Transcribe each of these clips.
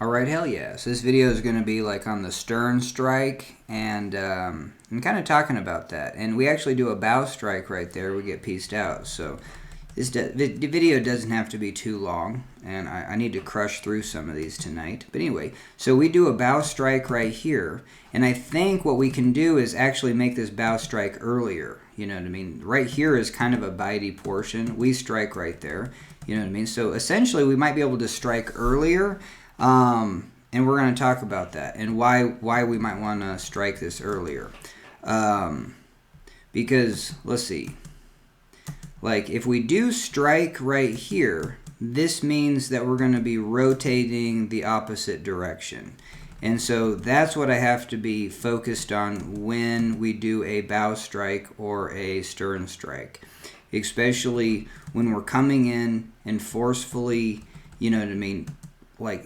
Alright, hell yeah. So this video is going to be like on the stern strike, and I'm kind of talking about that. And we actually do a bow strike right there. We get pieced out. So this the video doesn't have to be too long, and I need to crush through some of these tonight. But anyway, so we do a bow strike right here, and I think what we can do is actually make this bow strike earlier. You know what I mean? Right here is kind of a bitey portion. We strike right there. You know what I mean? So essentially we might be able to strike earlier. And we're going to talk about that and why we might want to strike this earlier. Because, let's see, like if we do strike right here, this means that we're going to be rotating the opposite direction. And so that's what I have to be focused on when we do a bow strike or a stern strike. Especially when we're coming in and forcefully, you know what I mean, like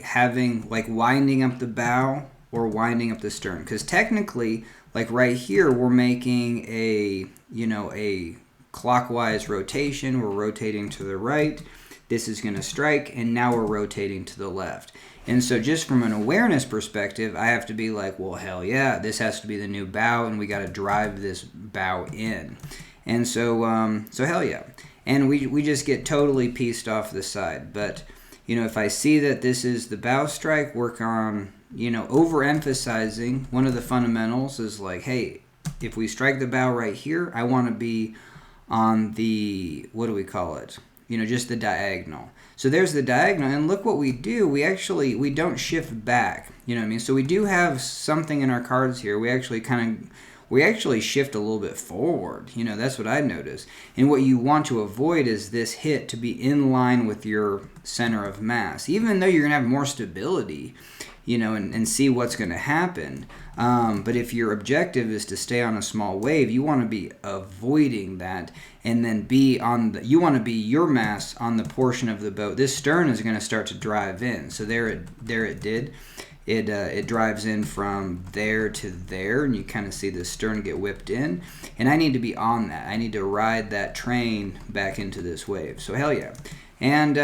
winding up the bow or winding up the stern, because technically, like right here, we're making a clockwise rotation. We're rotating to the right. This is going to strike, and now we're rotating to the left. And so just from an awareness perspective, I have to be like, well, hell yeah, this has to be the new bow, and we got to drive this bow in. And so hell yeah. And we just get totally pieced off the side. But if I see that this is the bow strike, work on, overemphasizing. One of the fundamentals is like, hey, if we strike the bow right here, I want to be on the, what do we call it? Just the diagonal. So there's the diagonal, and look what we do. We don't shift back. You know what I mean? So we do have something in our cards here. We actually shift a little bit forward. That's what I noticed. And what you want to avoid is this hit to be in line with your center of mass. Even though you're going to have more stability, and see what's going to happen. But if your objective is to stay on a small wave, you want to be avoiding that and then you want to be your mass on the portion of the boat. This stern is going to start to drive in. So there it did. It drives in from there to there, and you kind of see the stern get whipped in. And I need to be on that. I need to ride that train back into this wave. So hell yeah. And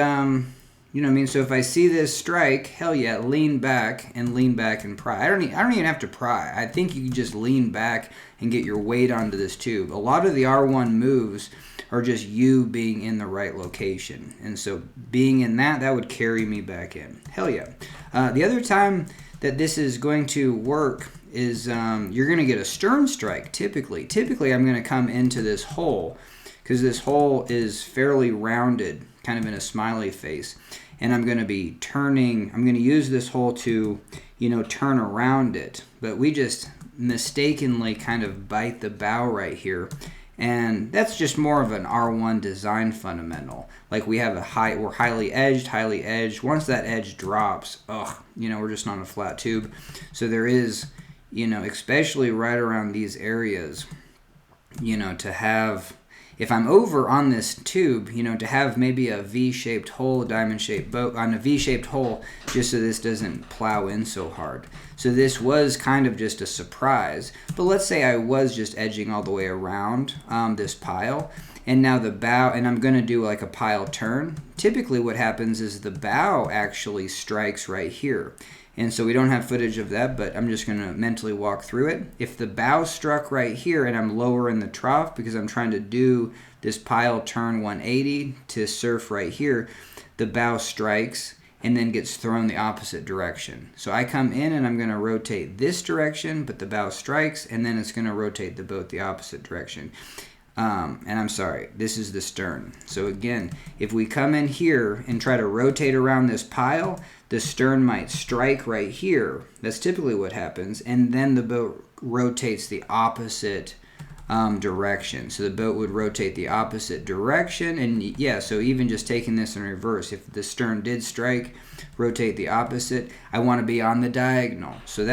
so if I see this strike, hell yeah, lean back and pry. I don't even have to pry. I think you can just lean back and get your weight onto this tube. A lot of the R1 moves are just you being in the right location. And so being in that would carry me back in. Hell yeah. The other time that this is going to work is you're going to get a stern strike typically. Typically I'm going to come into this hole because this hole is fairly rounded, kind of in a smiley face. And I'm going to be turning, I'm going to use this hole to, turn around it. But we just mistakenly kind of bite the bow right here. And that's just more of an R1 design fundamental. Like we're highly edged. Once that edge drops, we're just on a flat tube. So there is, especially right around these areas, to have, if I'm over on this tube, to have maybe a V-shaped hole, a diamond-shaped boat on a V-shaped hole, just so this doesn't plow in so hard. So this was kind of just a surprise. But let's say I was just edging all the way around this pile, and now the bow, and I'm going to do like a pile turn. Typically what happens is the bow actually strikes right here. And so we don't have footage of that, but I'm just going to mentally walk through it. If the bow struck right here and I'm lower in the trough because I'm trying to do this pile turn 180 to surf right here, the bow strikes and then gets thrown the opposite direction. So I come in and I'm going to rotate this direction, but the bow strikes, and then it's going to rotate the boat the opposite direction. And I'm sorry, this is the stern. So again, if we come in here and try to rotate around this pile, the stern might strike right here. That's typically what happens. And then the boat rotates the opposite direction. So the boat would rotate the opposite direction. And yeah, so even just taking this in reverse, if the stern did strike, rotate the opposite, I want to be on the diagonal. So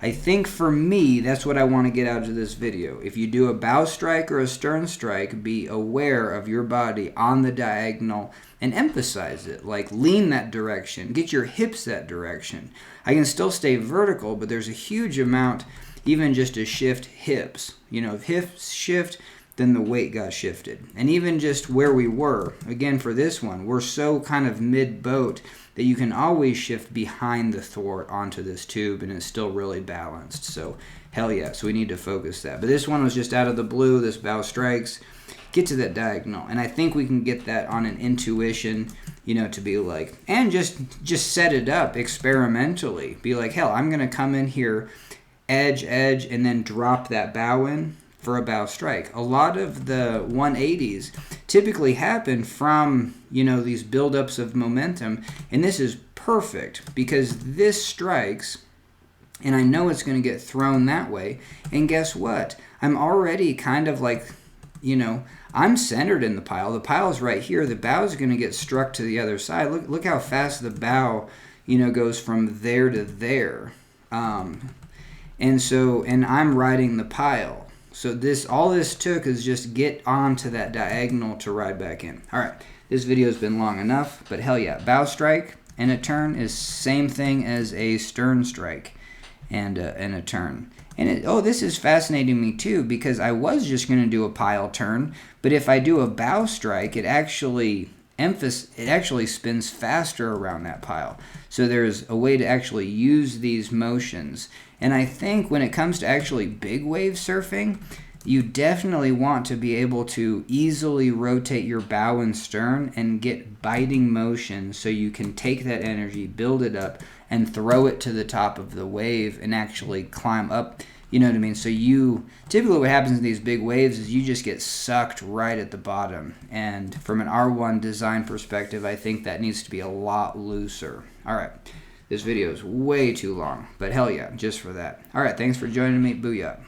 I think for me, that's what I want to get out of this video. If you do a bow strike or a stern strike, be aware of your body on the diagonal and emphasize it. Like lean that direction, get your hips that direction. I can still stay vertical, but there's a huge amount, even just to shift hips. If hips shift, then the weight got shifted. And even just where we were, again for this one, we're so kind of mid-boat that you can always shift behind the thwart onto this tube and it's still really balanced. So hell yeah, so we need to focus that. But this one was just out of the blue, this bow strikes, get to that diagonal. And I think we can get that on an intuition, you know, to be like, and just set it up experimentally. Be like, hell, I'm gonna come in here, edge, and then drop that bow in for a bow strike. A lot of the 180s typically happen from, you know, these buildups of momentum, and this is perfect because this strikes, and I know it's going to get thrown that way, and guess what? I'm already kind of like, you know, I'm centered in the pile. The pile's right here. The bow is going to get struck to the other side. Look how fast the bow, you know, goes from there to there. And I'm riding the pile. So all this took is just get onto that diagonal to ride back in. All right, this video has been long enough, but hell yeah, bow strike and a turn is same thing as a stern strike and a turn. And this is fascinating me too, because I was just going to do a pile turn, but if I do a bow strike, it actually spins faster around that pile. So there's a way to actually use these motions. And I think when it comes to actually big wave surfing, you definitely want to be able to easily rotate your bow and stern and get biting motion so you can take that energy, build it up, and throw it to the top of the wave and actually climb up. You know what I mean? So typically what happens in these big waves is you just get sucked right at the bottom. And from an R1 design perspective, I think that needs to be a lot looser. All right. This video is way too long, but hell yeah, just for that. All right, thanks for joining me. Booyah.